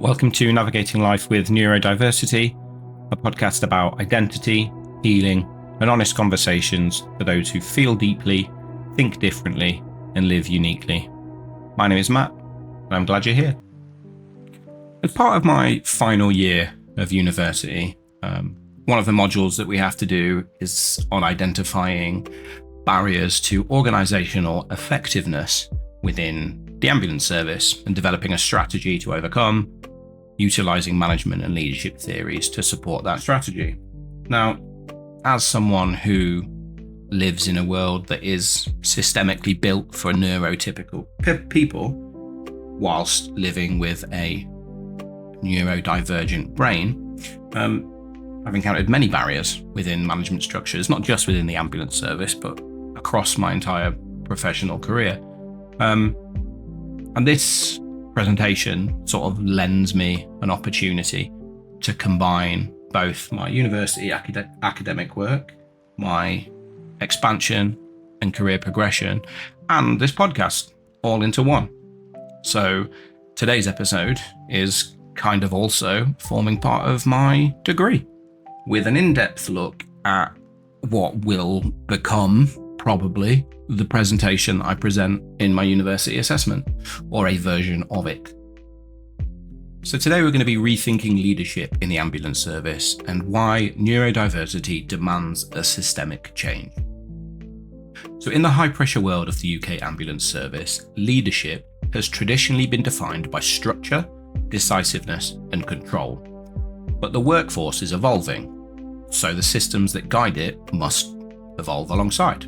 Welcome to Navigating Life with Neurodiversity, a podcast about identity, healing, and honest conversations for those who feel deeply, think differently, and live uniquely. My name is Matt, and I'm glad you're here. As part of my final year of university, one of the modules that we have to do is on identifying barriers to organisational effectiveness within the ambulance service and developing a strategy to overcome, utilising management and leadership theories to support that strategy. Now, as someone who lives in a world that is systemically built for neurotypical people, whilst living with a neurodivergent brain, I've encountered many barriers within management structures, not just within the ambulance service, but across my entire professional career. And this presentation sort of lends me an opportunity to combine both my university academic work, my expansion and career progression, and this podcast all into one. So today's episode is kind of also forming part of my degree, with an in-depth look at what will become probably the presentation I present in my university assessment, or a version of it. So today we're going to be rethinking leadership in the ambulance service and why neurodiversity demands a systemic change. So in the high-pressure world of the UK ambulance service, leadership has traditionally been defined by structure, decisiveness, and control. But the workforce is evolving, so the systems that guide it must evolve alongside.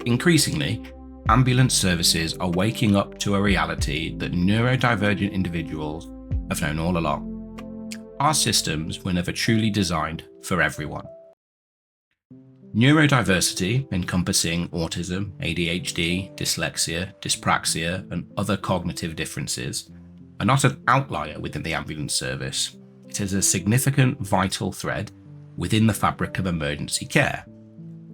Increasingly, ambulance services are waking up to a reality that neurodivergent individuals have known all along. Our systems were never truly designed for everyone. Neurodiversity, encompassing autism, ADHD, dyslexia, dyspraxia, and other cognitive differences, are not an outlier within the ambulance service. It is a significant vital thread within the fabric of emergency care.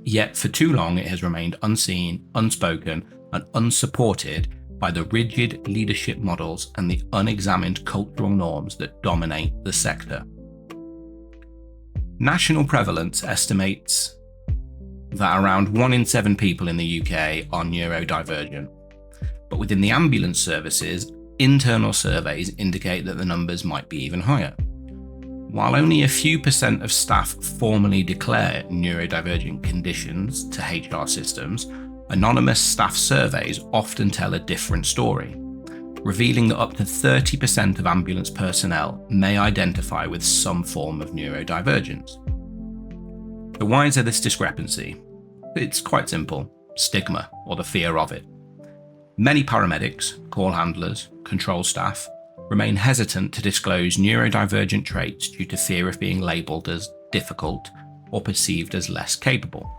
Yet for too long it has remained unseen, unspoken, and unsupported by the rigid leadership models and the unexamined cultural norms that dominate the sector. National prevalence estimates that around 1 in 7 people in the UK are neurodivergent. But within the ambulance services, internal surveys indicate that the numbers might be even higher. While only a few % of staff formally declare neurodivergent conditions to HR systems, anonymous staff surveys often tell a different story, revealing that up to 30% of ambulance personnel may identify with some form of neurodivergence. So why is there this discrepancy? It's quite simple: stigma, or the fear of it. Many paramedics, call handlers, control staff remain hesitant to disclose neurodivergent traits due to fear of being labelled as difficult or perceived as less capable.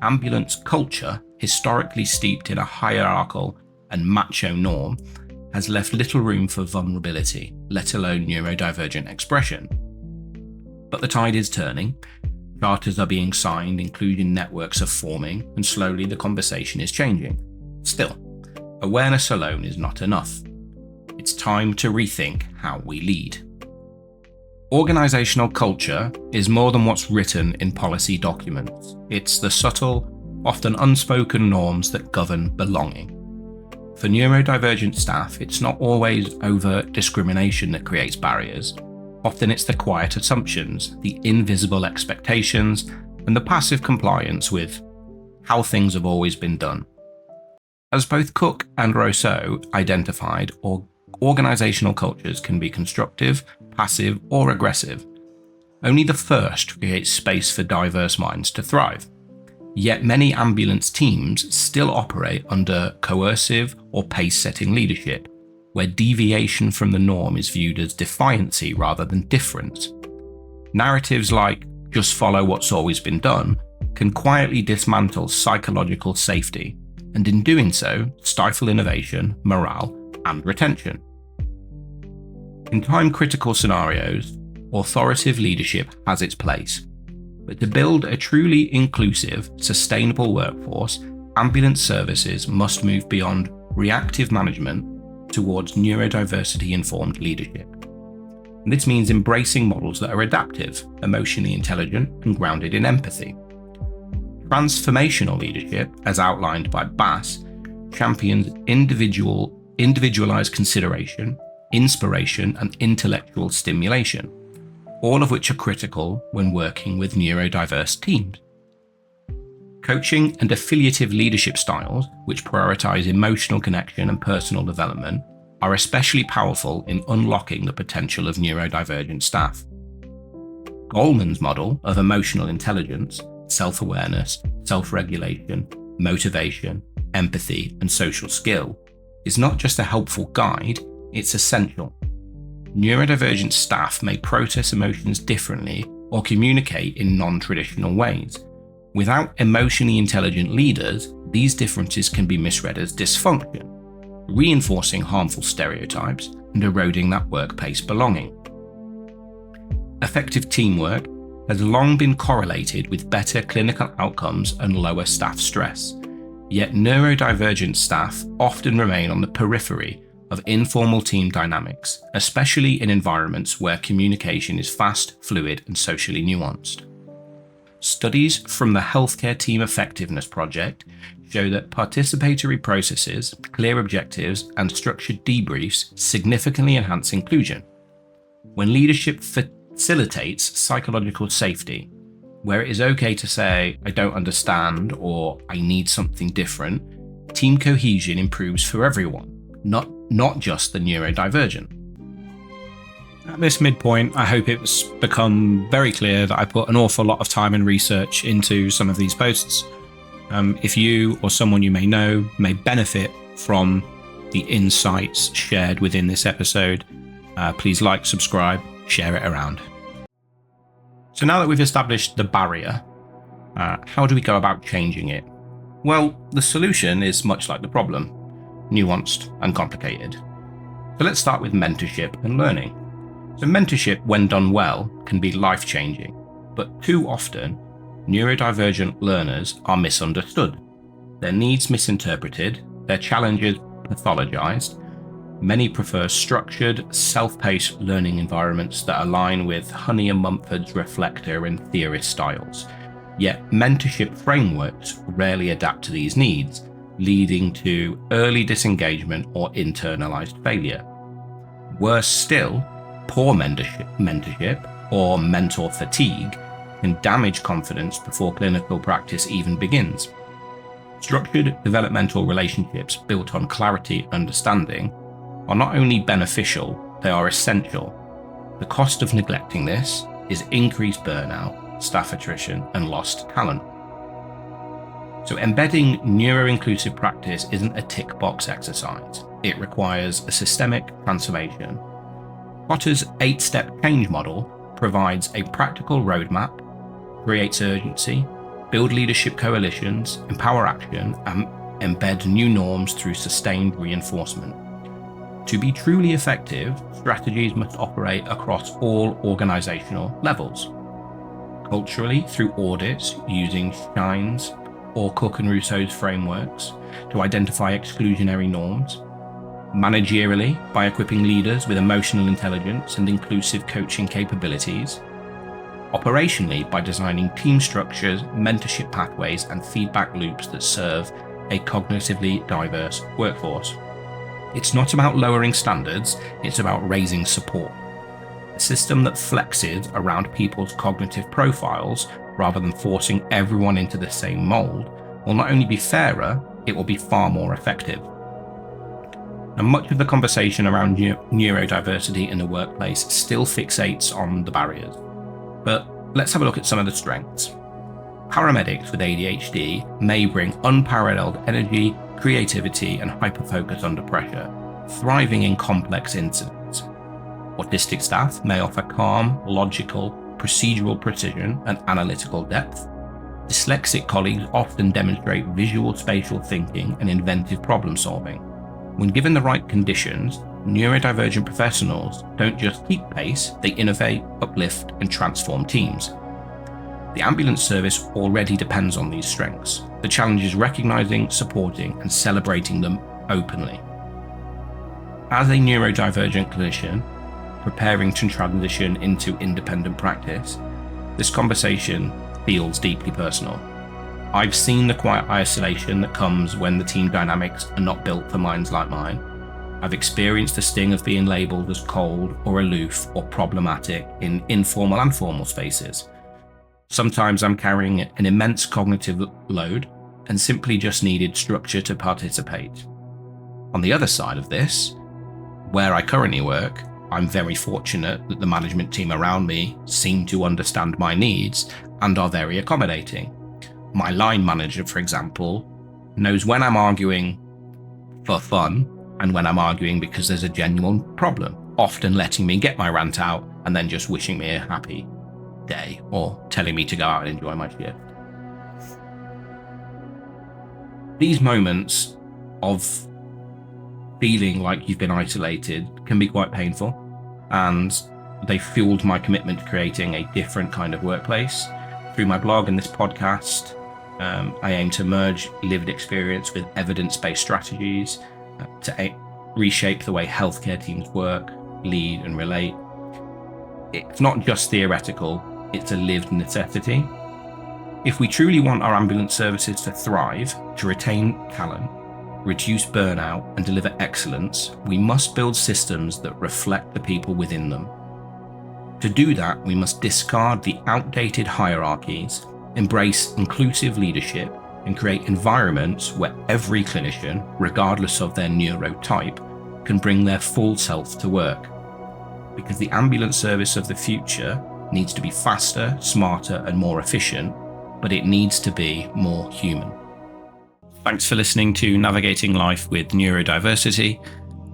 Ambulance culture, historically steeped in a hierarchical and macho norm, has left little room for vulnerability, let alone neurodivergent expression. But the tide is turning. Charters are being signed, including networks are forming, and slowly the conversation is changing. Still, awareness alone is not enough. It's time to rethink how we lead. Organisational culture is more than what's written in policy documents. It's the subtle, often unspoken norms that govern belonging. For neurodivergent staff, it's not always overt discrimination that creates barriers. Often it's the quiet assumptions, the invisible expectations, and the passive compliance with how things have always been done. As both Cook and Rousseau identified, organisational cultures can be constructive, passive, or aggressive. Only the first creates space for diverse minds to thrive. Yet many ambulance teams still operate under coercive or pace-setting leadership, where deviation from the norm is viewed as defiancy rather than difference. Narratives like "just follow what's always been done" can quietly dismantle psychological safety, and in doing so, stifle innovation, morale, and retention. In time-critical scenarios, authoritative leadership has its place, but to build a truly inclusive, sustainable workforce, ambulance services must move beyond reactive management towards neurodiversity-informed leadership. And this means embracing models that are adaptive, emotionally intelligent, and grounded in empathy. Transformational leadership, as outlined by Bass, champions individualized consideration, inspiration, and intellectual stimulation, all of which are critical when working with neurodiverse teams. Coaching and affiliative leadership styles, which prioritize emotional connection and personal development, are especially powerful in unlocking the potential of neurodivergent staff. Goleman's model of emotional intelligence, self-awareness, self-regulation, motivation, empathy, and social skill is not just a helpful guide, it's essential. Neurodivergent staff may process emotions differently or communicate in non-traditional ways. Without emotionally intelligent leaders, these differences can be misread as dysfunction, reinforcing harmful stereotypes and eroding that workplace belonging. Effective teamwork has long been correlated with better clinical outcomes and lower staff stress, yet neurodivergent staff often remain on the periphery of informal team dynamics, especially in environments where communication is fast, fluid, and socially nuanced. Studies from the Healthcare Team Effectiveness Project show that participatory processes, clear objectives, and structured debriefs significantly enhance inclusion. When leadership facilitates psychological safety, where it is okay to say, "I don't understand" or "I need something different," team cohesion improves for everyone, not just the neurodivergent. At this midpoint, I hope it's become very clear that I put an awful lot of time and research into some of these posts. If you or someone you may know may benefit from the insights shared within this episode, please like, subscribe, share it around. So now that we've established the barrier, how do we go about changing it? Well, the solution is much like the problem, nuanced and complicated. So let's start with mentorship and learning. So mentorship, when done well, can be life-changing, but too often, neurodivergent learners are misunderstood, their needs misinterpreted, their challenges pathologized. Many prefer structured, self-paced learning environments that align with Honey and Mumford's reflector and theorist styles. Yet mentorship frameworks rarely adapt to these needs, leading to early disengagement or internalized failure. Worse still, poor mentorship or mentor fatigue can damage confidence before clinical practice even begins. Structured developmental relationships built on clarity and understanding are not only beneficial, they are essential. The cost of neglecting this is increased burnout, staff attrition, and lost talent. So embedding neuro-inclusive practice isn't a tick box exercise. It requires a systemic transformation. Potter's 8-step change model provides a practical roadmap, creates urgency, build leadership coalitions, empower action, and embed new norms through sustained reinforcement. To be truly effective, strategies must operate across all organizational levels. Culturally, through audits using Shine's or Cook and Rousseau's frameworks to identify exclusionary norms. Managerially, by equipping leaders with emotional intelligence and inclusive coaching capabilities. Operationally, by designing team structures, mentorship pathways, and feedback loops that serve a cognitively diverse workforce. It's not about lowering standards, it's about raising support. A system that flexes around people's cognitive profiles rather than forcing everyone into the same mold will not only be fairer, it will be far more effective. And much of the conversation around neurodiversity in the workplace still fixates on the barriers. But let's have a look at some of the strengths. Paramedics with ADHD may bring unparalleled energy, creativity, and hyperfocus under pressure, thriving in complex incidents. Autistic staff may offer calm, logical, procedural precision, and analytical depth. Dyslexic colleagues often demonstrate visual spatial thinking and inventive problem solving. When given the right conditions, neurodivergent professionals don't just keep pace, they innovate, uplift, and transform teams. The ambulance service already depends on these strengths. The challenge is recognizing, supporting, and celebrating them openly. As a neurodivergent clinician, preparing to transition into independent practice, this conversation feels deeply personal. I've seen the quiet isolation that comes when the team dynamics are not built for minds like mine. I've experienced the sting of being labelled as cold or aloof or problematic in informal and formal spaces. Sometimes I'm carrying an immense cognitive load and simply just needed structure to participate. On the other side of this, where I currently work, I'm very fortunate that the management team around me seem to understand my needs and are very accommodating. My line manager, for example, knows when I'm arguing for fun and when I'm arguing because there's a genuine problem, often letting me get my rant out and then just wishing me a happy day or telling me to go out and enjoy my shift. These moments of feeling like you've been isolated can be quite painful, and they fueled my commitment to creating a different kind of workplace. Through my blog and this podcast, I aim to merge lived experience with evidence-based strategies to reshape the way healthcare teams work, lead, and relate. It's not just theoretical, it's a lived necessity. If we truly want our ambulance services to thrive, to retain talent, reduce burnout, and deliver excellence, we must build systems that reflect the people within them. To do that, we must discard the outdated hierarchies, embrace inclusive leadership, and create environments where every clinician, regardless of their neurotype, can bring their full self to work. Because the ambulance service of the future needs to be faster, smarter, and more efficient, but it needs to be more human. Thanks for listening to Navigating Life with Neurodiversity.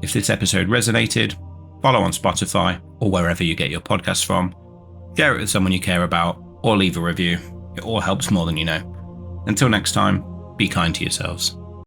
If this episode resonated, follow on Spotify or wherever you get your podcasts from, share it with someone you care about, or leave a review. It all helps more than you know. Until next time, be kind to yourselves.